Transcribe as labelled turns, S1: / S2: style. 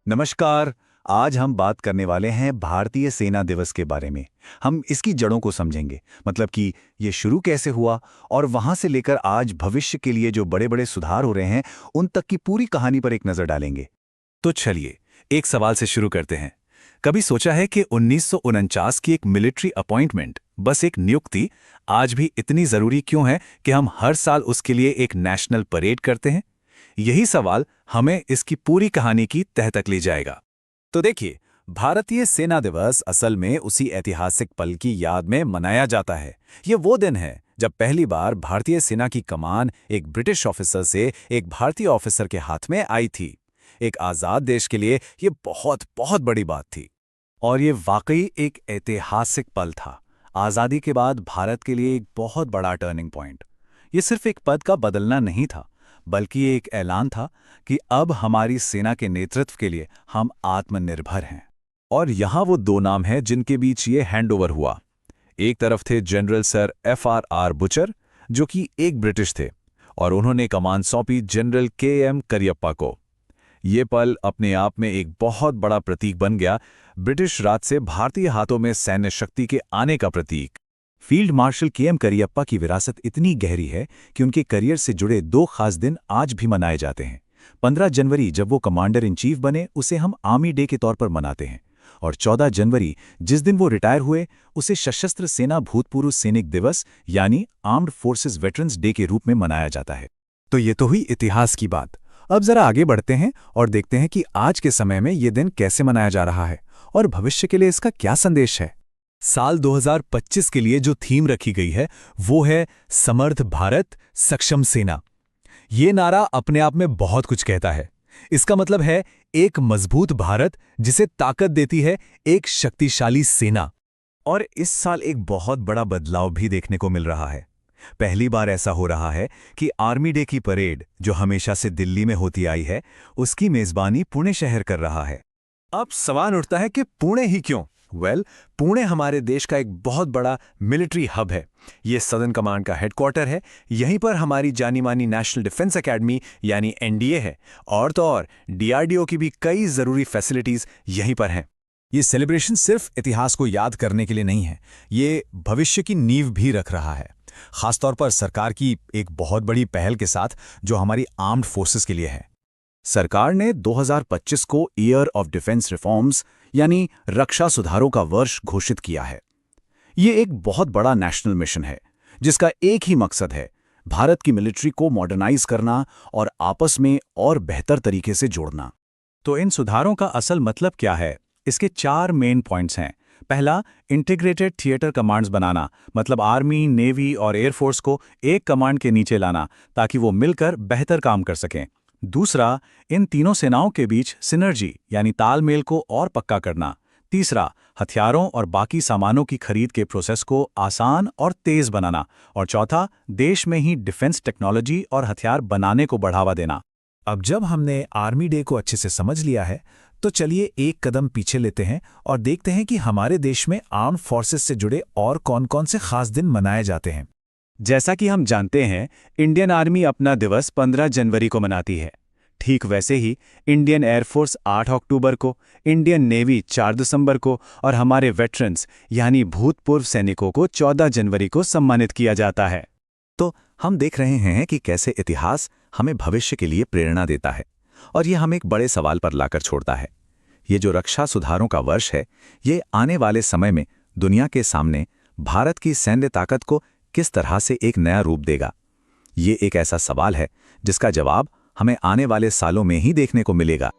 S1: नमस्कार। आज हम बात करने वाले हैं भारतीय सेना दिवस के बारे में। हम इसकी जड़ों को समझेंगे, मतलब कि ये शुरू कैसे हुआ और वहां से लेकर आज भविष्य के लिए जो बड़े बड़े सुधार हो रहे हैं उन तक की पूरी कहानी पर एक नजर डालेंगे। तो चलिए एक सवाल से शुरू करते हैं। कभी सोचा है कि 1949 की एक मिलिट्री अपॉइंटमेंट, बस एक नियुक्ति, आज भी इतनी जरूरी क्यों है कि हम हर साल उसके लिए एक नेशनल परेड करते हैं? यही सवाल हमें इसकी पूरी कहानी की तह तक ले जाएगा। तो देखिए, भारतीय सेना दिवस असल में उसी ऐतिहासिक पल की याद में मनाया जाता है। ये वो दिन है जब पहली बार भारतीय सेना की कमान एक ब्रिटिश ऑफिसर से एक भारतीय ऑफिसर के हाथ में आई थी। एक आज़ाद देश के लिए ये बहुत बहुत बड़ी बात थी। और ये वाकई एक ऐतिहासिक पल था। आज़ादी के बाद भारत के लिए एक बहुत बड़ा टर्निंग पॉइंट। ये सिर्फ एक पद का बदलना नहीं था, बल्कि ये एक ऐलान था कि अब हमारी सेना के नेतृत्व के लिए हम आत्मनिर्भर हैं। और यहाँ वो दो नाम हैं जिनके बीच ये हैंडओवर हुआ। एक तरफ थे जनरल सर FRR बुचर, जो कि एक ब्रिटिश थे, और उन्होंने कमान सौंपी जनरल KM करियप्पा को। ये पल अपने आप में एक बहुत बड़ा प्रतीक बन गया, ब्रिटिश राज से भारतीय हाथों में सैन्य शक्ति के आने का प्रतीक। फील्ड मार्शल KM करियप्पा की विरासत इतनी गहरी है कि उनके करियर से जुड़े दो खास दिन आज भी मनाए जाते हैं। 15 जनवरी जब वो कमांडर इन चीफ बने, उसे हम आर्मी डे के तौर पर मनाते हैं, और 14 जनवरी जिस दिन वो रिटायर हुए, उसे सशस्त्र सेना भूतपूर्व सैनिक दिवस यानी आर्म्ड फोर्सेस वेटरन्स डे के रूप में मनाया जाता है। तो ये तो हुई इतिहास की बात। अब जरा आगे बढ़ते हैं और देखते हैं कि आज के समय में ये दिन कैसे मनाया जा रहा है और भविष्य के लिए इसका क्या संदेश है। साल 2025 के लिए जो थीम रखी गई है वो है समर्थ भारत, सक्षम सेना। ये नारा अपने आप में बहुत कुछ कहता है। इसका मतलब है एक मजबूत भारत जिसे ताकत देती है एक शक्तिशाली सेना। और इस साल एक बहुत बड़ा बदलाव भी देखने को मिल रहा है। पहली बार ऐसा हो रहा है कि आर्मी डे की परेड, जो हमेशा से दिल्ली में होती आई है, उसकी मेजबानी पुणे शहर कर रहा है। अब सवाल उठता है कि पुणे ही क्यों? पुणे हमारे देश का एक बहुत बड़ा मिलिट्री हब है। ये सदर्न कमांड का हेडक्वार्टर है। यहीं पर हमारी जानी मानी नेशनल डिफेंस एकेडमी यानी NDA है, और तो और DRDO की भी कई ज़रूरी फैसिलिटीज़ यहीं पर हैं। ये सेलिब्रेशन सिर्फ इतिहास को याद करने के लिए नहीं है, ये भविष्य की नींव भी रख रहा है, खासतौर पर सरकार की एक बहुत बड़ी पहल के साथ जो हमारी आर्म्ड फोर्सेस के लिए है। सरकार ने 2025 को ईयर ऑफ डिफेंस रिफॉर्म्स यानी रक्षा सुधारों का वर्ष घोषित किया है। ये एक बहुत बड़ा नेशनल मिशन है जिसका एक ही मकसद है, भारत की मिलिट्री को मॉडर्नाइज करना और आपस में और बेहतर तरीके से जोड़ना। तो इन सुधारों का असल मतलब क्या है? इसके 4 मेन पॉइंट्स हैं। पहला, इंटीग्रेटेड थिएटर कमांड्स बनाना, मतलब आर्मी, नेवी और एयरफोर्स को एक कमांड के नीचे लाना ताकि वो मिलकर बेहतर काम कर सकें। दूसरा, इन तीनों सेनाओं के बीच सिनर्जी यानी तालमेल को और पक्का करना। तीसरा, हथियारों और बाकी सामानों की खरीद के प्रोसेस को आसान और तेज बनाना। और चौथा, देश में ही डिफेंस टेक्नोलॉजी और हथियार बनाने को बढ़ावा देना। अब जब हमने आर्मी डे को अच्छे से समझ लिया है, तो चलिए एक कदम पीछे लेते हैं और देखते हैं कि हमारे देश में आर्म्ड फोर्सेस से जुड़े और कौन-कौन से खास दिन मनाए जाते हैं। जैसा कि हम जानते हैं, इंडियन आर्मी अपना दिवस 15 जनवरी को मनाती है। ठीक वैसे ही इंडियन एयरफोर्स 8 अक्टूबर को, इंडियन नेवी 4 दिसंबर को और हमारे वेटरन्स यानी भूतपूर्व सैनिकों को 14 जनवरी को सम्मानित किया जाता है। तो हम देख रहे हैं कि कैसे इतिहास हमें भविष्य के लिए प्रेरणा देता है, और ये हमें एक बड़े सवाल पर लाकर छोड़ता है। ये जो रक्षा सुधारों का वर्ष है, ये आने वाले समय में दुनिया के सामने भारत की सैन्य ताकत को किस तरह से एक नया रूप देगा? ये एक ऐसा सवाल है जिसका जवाब हमें आने वाले सालों में ही देखने को मिलेगा।